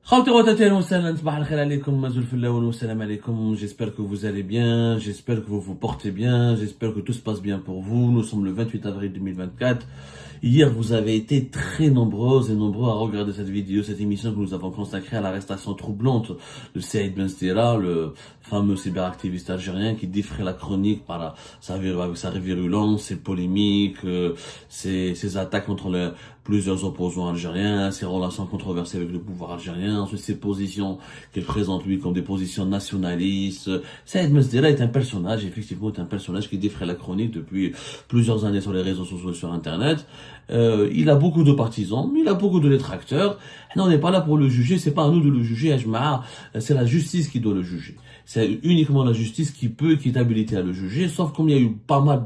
J'espère que vous allez bien, j'espère que vous vous portez bien, j'espère que tout se passe bien pour vous. Nous sommes le 28 avril 2024. Hier, vous avez été très nombreuses et nombreux à regarder cette vidéo, cette émission que nous avons consacrée à l'arrestation troublante de Saïd Benstira, le fameux cyberactiviste algérien qui défrait la chronique par avec sa virulence, ses polémiques, ses attaques contre plusieurs opposants algériens, ses relations controversées avec le pouvoir algérien, ensuite ses positions qu'il présente lui comme des positions nationalistes. Saïd Benstira est un personnage, effectivement, est un personnage qui défrait la chronique depuis plusieurs années sur les réseaux sociaux et sur Internet. Il a beaucoup de partisans, mais il a beaucoup de détracteurs. On n'est pas là pour le juger, c'est pas à nous de le juger, c'est la justice qui doit le juger. C'est uniquement la justice qui est habilitée à le juger, sauf comme il y a eu pas mal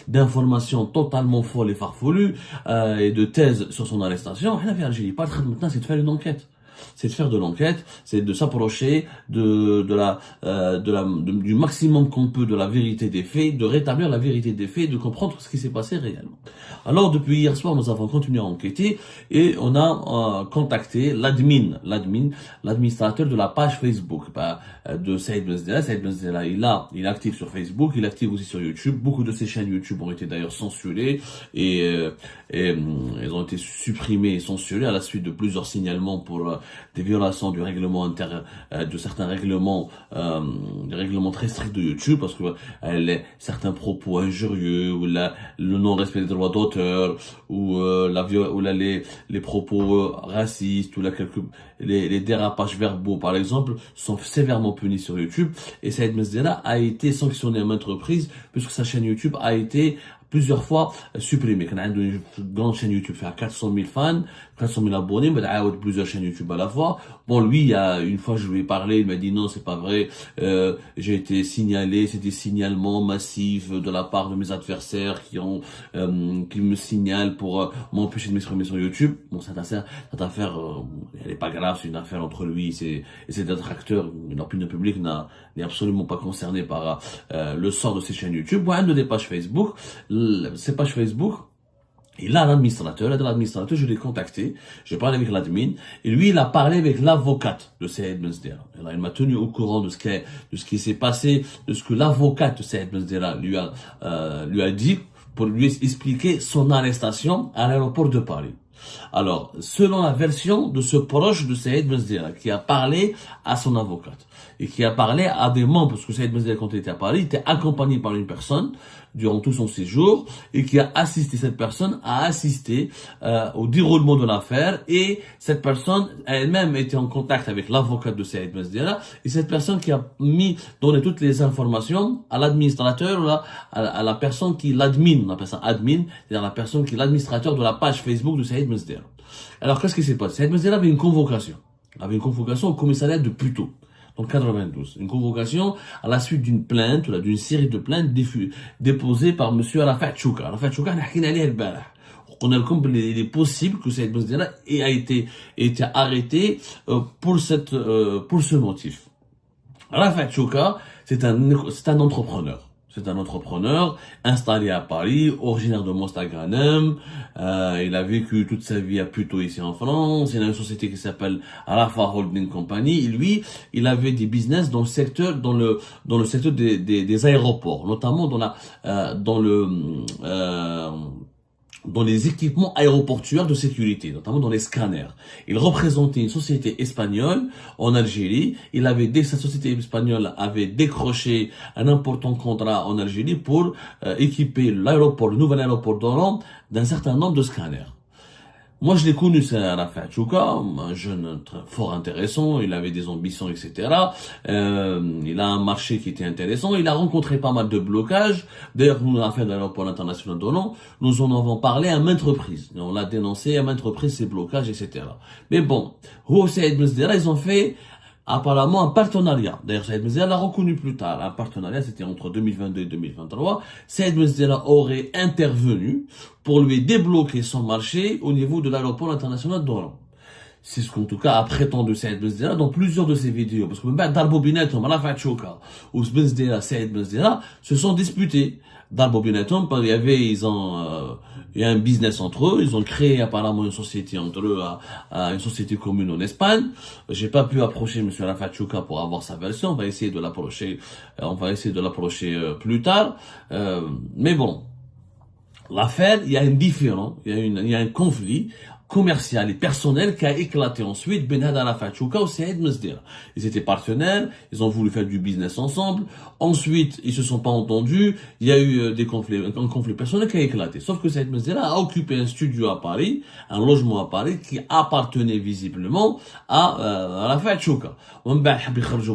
d'informations totalement folles et farfelues, et de thèses sur son arrestation. Maintenant, c'est de faire une enquête. C'est de faire de l'enquête, c'est de s'approcher du maximum qu'on peut de la vérité des faits, de rétablir la vérité des faits, de comprendre ce qui s'est passé réellement. Alors depuis hier soir, nous avons continué à enquêter et on a contacté l'administrateur de la page Facebook de Saïd Benstira. Saïd Benstira, il est actif sur Facebook, il est actif aussi sur YouTube. Beaucoup de ses chaînes YouTube ont été d'ailleurs censurées et elles ont été supprimées et censurées à la suite de plusieurs signalements pour des violations du règlement de certains règlements, des règlements très stricts de YouTube, parce que certains propos injurieux ou le non-respect des droits d'auteur ou les propos racistes ou les dérapages verbaux par exemple sont sévèrement punis sur YouTube. Et Saïd Benstira a été sanctionné à maintes reprises puisque sa chaîne YouTube a été plusieurs fois supprimé. Quand on a une grande chaîne YouTube fait 400 000 fans, 400 000 abonnés, mais il y a plusieurs chaînes YouTube à la fois. Bon, lui, une fois je lui ai parlé, il m'a dit non, c'est pas vrai, j'ai été signalé, c'est des signalements massifs de la part de mes adversaires qui me signalent pour m'empêcher de m'exprimer sur YouTube. Bon, cette affaire, elle est pas grave, c'est une affaire entre lui et ses détracteurs. L'opinion publique n'est absolument pas concernée par le sort de ses chaînes YouTube. Bon, un de des pages Facebook, ces pages Facebook, et là, l'administrateur, je l'ai contacté, j'ai parlé avec l'admin, et lui, il a parlé avec l'avocate de Saïd Benstira. Il m'a tenu au courant de ce qui s'est passé, de ce que l'avocate de Saïd Benstira lui a dit, pour lui expliquer son arrestation à l'aéroport de Paris. Alors, selon la version de ce proche de Saïd Benstira, qui a parlé à son avocate, et qui a parlé à des membres, parce que Saïd Benstira, quand il était à Paris, il était accompagné par une personne, durant tout son séjour, et qui a assisté, cette personne a assisté au déroulement de l'affaire, et cette personne elle-même était en contact avec l'avocate de Saïd Benstira, et cette personne qui a donné toutes les informations à l'administrateur, à la personne qui l'admin, on appelle ça admin, c'est-à-dire la personne qui est l'administrateur de la page Facebook de Saïd Benstira. Alors qu'est-ce qui s'est passé? Saïd Benstira avait une convocation au commissariat de Puteaux. En 92, une convocation à la suite d'une plainte, d'une série de plaintes déposées par monsieur Arafat Chouka. Arafat Chouka, on a il est possible que Saïd Benstira ait été arrêté pour ce motif. Arafat Chouka, c'est un entrepreneur. C'est un entrepreneur installé à Paris, originaire de Mostaganem. Il a vécu toute sa vie à Puteaux ici en France. Il a une société qui s'appelle Arafa Holding Company. Et lui, il avait des business dans le secteur, dans le secteur des aéroports, notamment dans les équipements aéroportuaires de sécurité, notamment dans les scanners. Il représentait une société espagnole en Algérie. Cette société espagnole avait décroché un important contrat en Algérie pour équiper le nouvel aéroport d'Oran d'un certain nombre de scanners. Moi, je l'ai connu, c'est Arafat Chouka, un jeune fort intéressant, il avait des ambitions, etc. Il a un marché qui était intéressant, il a rencontré pas mal de blocages. D'ailleurs, nous, l'affaire de l'aéroport international d'Oran, nous en avons parlé à maintes reprises. On l'a dénoncé à maintes reprises, ces blocages, etc. Mais bon, Saïd Benstira, ils ont fait apparemment un partenariat. D'ailleurs, Saïd Benstira l'a reconnu plus tard. Un partenariat, c'était entre 2022 et 2023. Saïd Benstira aurait intervenu pour lui débloquer son marché au niveau de l'aéroport international d'Oran. C'est ce qu'en tout cas a prétendu Saïd Benstira dans plusieurs de ses vidéos. Parce que même Darbo Binetom, Arafat Chouka, ou Benstira, Saïd Benstira se sont disputés. Darbo Binetom, il y a un business entre eux. Ils ont créé apparemment une société entre eux, une société commune en Espagne. J'ai pas pu approcher M. Arafat Chouka pour avoir sa version. On va essayer de l'approcher. Plus tard. Mais bon, l'affaire, il y a un différend, il y a un conflit commercial et personnel qui a éclaté ensuite Ben Arafat Chouka ou Saïd Mesdera. Ils étaient partenaires, ils ont voulu faire du business ensemble. Ensuite, ils se sont pas entendus. Il y a eu un conflit personnel qui a éclaté. Sauf que Saïd Mesdera a occupé un studio à Paris, un logement à Paris qui appartenait visiblement à Arafat Chouka. On va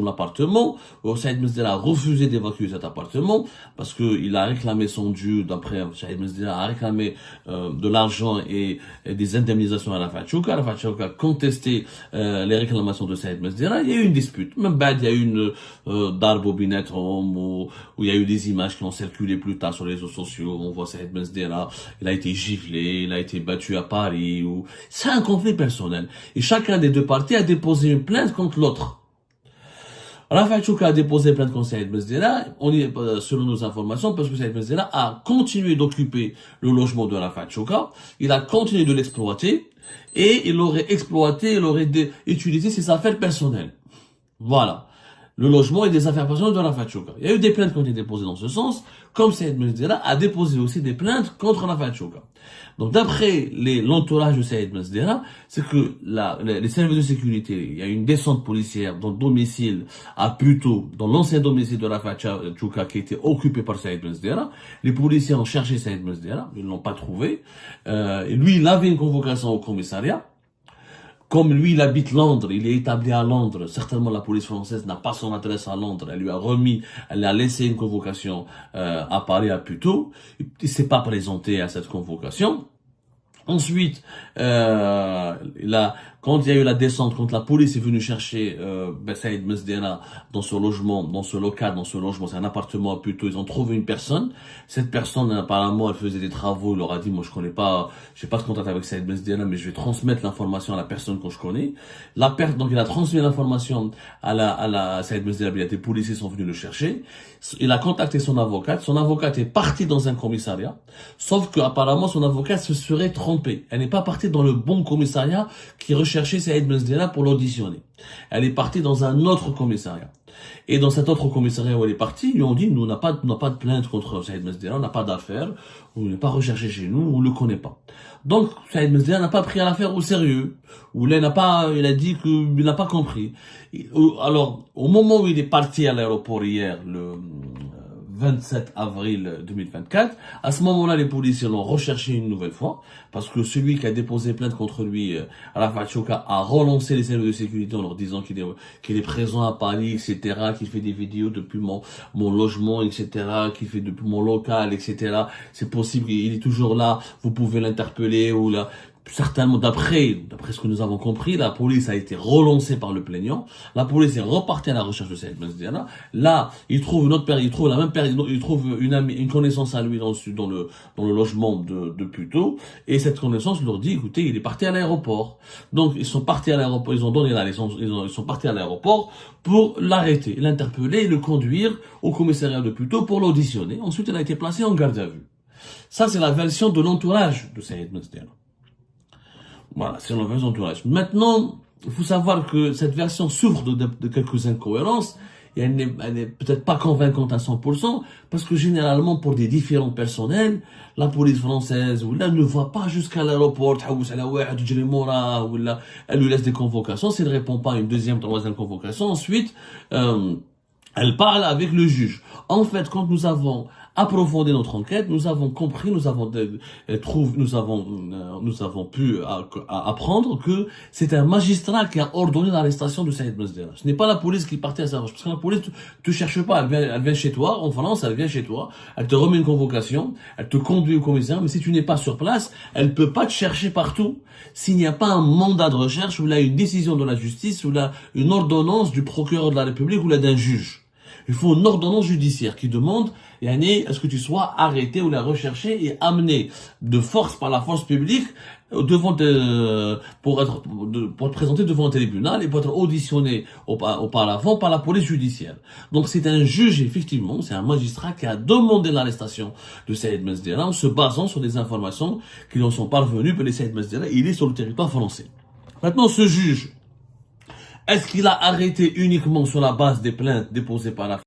l'appartement. Saïd Mesdera a refusé d'évacuer cet appartement parce que il a réclamé son dû. D'après Saïd Mesdera, a réclamé de l'argent et des indemnisations à Arafat Chouka. Arafat Chouka a contesté les réclamations de Saïd Mesdera. Il y a eu une dispute. Même il y a eu une d'arbobinette où il y a eu des images qui ont circulé plus tard sur les réseaux sociaux. On voit Saïd Mesdera, il a été giflé, il a été battu à Paris. C'est un conflit personnel. Et chacun des deux parties a déposé une plainte contre l'autre. Arafat Chouka a déposé plainte contre Saïd Mesdera, selon nos informations, parce que Saïd Mesdera a continué d'occuper le logement de Arafat Chouka, il a continué de l'exploiter, et il aurait utilisé ses affaires personnelles. Voilà. Le logement et des affaires personnelles de Arafat Chouka. Il y a eu des plaintes qui ont été déposées dans ce sens, comme Saïd Mesdera a déposé aussi des plaintes contre Arafat Chouka. Donc d'après l'entourage de Saïd Mesdera, c'est que les services de sécurité, il y a une descente policière dans le domicile dans l'ancien domicile de Arafat Chouka qui était occupé par Saïd Mesdera. Les policiers ont cherché Saïd Mesdera, ils ne l'ont pas trouvé. Et lui, il avait une convocation au commissariat. Comme lui, il habite Londres, il est établi à Londres, certainement la police française n'a pas son adresse à Londres, elle a laissé une convocation à Paris à Puteaux, il s'est pas présenté à cette convocation. Ensuite, quand il y a eu la descente, quand la police est venue chercher Saïd Mesdera dans ce logement, c'est un appartement à Puteaux, ils ont trouvé une personne. Cette personne, apparemment, elle faisait des travaux, il leur a dit, moi j'ai pas de contact avec Saïd Mesdera, mais je vais transmettre l'information à la personne que je connais. Donc il a transmis l'information à Saïd Mesdera, les policiers sont venus le chercher. Il a contacté son avocate est partie dans un commissariat, sauf que apparemment son avocate se serait trompée. Elle n'est pas partie dans le bon commissariat qui recherchait Saïd Mesdera pour l'auditionner. Elle est partie dans un autre commissariat. Et dans cet autre commissariat où elle est partie, ils lui ont dit, nous, on n'a pas de plainte contre Saïd Mesdera, on n'a pas d'affaire, on n'est pas recherché chez nous, on le connaît pas. Donc, Saïd Mesdera n'a pas pris l'affaire au sérieux, il a dit qu'il n'a pas compris. Alors, au moment où il est parti à l'aéroport hier, le 27 avril 2024. À ce moment-là, les policiers l'ont recherché une nouvelle fois, parce que celui qui a déposé plainte contre lui, Arafat Chouka, a relancé les services de sécurité en leur disant qu'il est présent à Paris, etc., qu'il fait des vidéos depuis mon logement, etc., qu'il fait depuis mon local, etc. C'est possible, il est toujours là, vous pouvez l'interpeller, ou là. Certainement, d'après ce que nous avons compris, la police a été relancée par le plaignant. La police est repartie à la recherche de Saïd Mesdera. Là, il trouve une connaissance à lui dans le logement de Puteaux. Et cette connaissance leur dit, écoutez, il est parti à l'aéroport. Donc, ils sont partis à l'aéroport, ils ont donné la licence, ils sont partis à l'aéroport pour l'arrêter, l'interpeller, le conduire au commissariat de Puteaux pour l'auditionner. Ensuite, il a été placé en garde à vue. Ça, c'est la version de l'entourage de Saïd Mesdera. Voilà, c'est la version d'entourage. Maintenant, il faut savoir que cette version souffre de quelques incohérences, et elle n'est peut-être pas convaincante à 100%, parce que généralement, pour des différends personnels, la police française, ne va pas jusqu'à l'aéroport, elle lui laisse des convocations, s'il ne répond pas à une deuxième, troisième convocation, ensuite, elle parle avec le juge. En fait, quand nous avons approfondi notre enquête, nous avons compris, nous avons pu apprendre que c'est un magistrat qui a ordonné l'arrestation de Saïd Mesdera. Ce n'est pas la police qui partait à sa recherche, parce que la police te cherche pas, elle vient chez toi, en France, elle vient chez toi, elle te remet une convocation, elle te conduit au commissariat, mais si tu n'es pas sur place, elle peut pas te chercher partout s'il n'y a pas un mandat de recherche, ou là une décision de la justice, ou là une ordonnance du procureur de la République, ou là d'un juge. Il faut une ordonnance judiciaire qui demande Yani, est-ce que tu sois arrêté ou la recherché et amené de force par la force publique devant pour être présenté devant un tribunal et pour être auditionné auparavant par la police judiciaire. Donc c'est un juge, effectivement, c'est un magistrat qui a demandé l'arrestation de Saïd Mesdela en se basant sur des informations qui nous sont parvenues que Saïd Mesdela, il est sur le territoire français. Maintenant, ce juge, est-ce qu'il a arrêté uniquement sur la base des plaintes déposées par la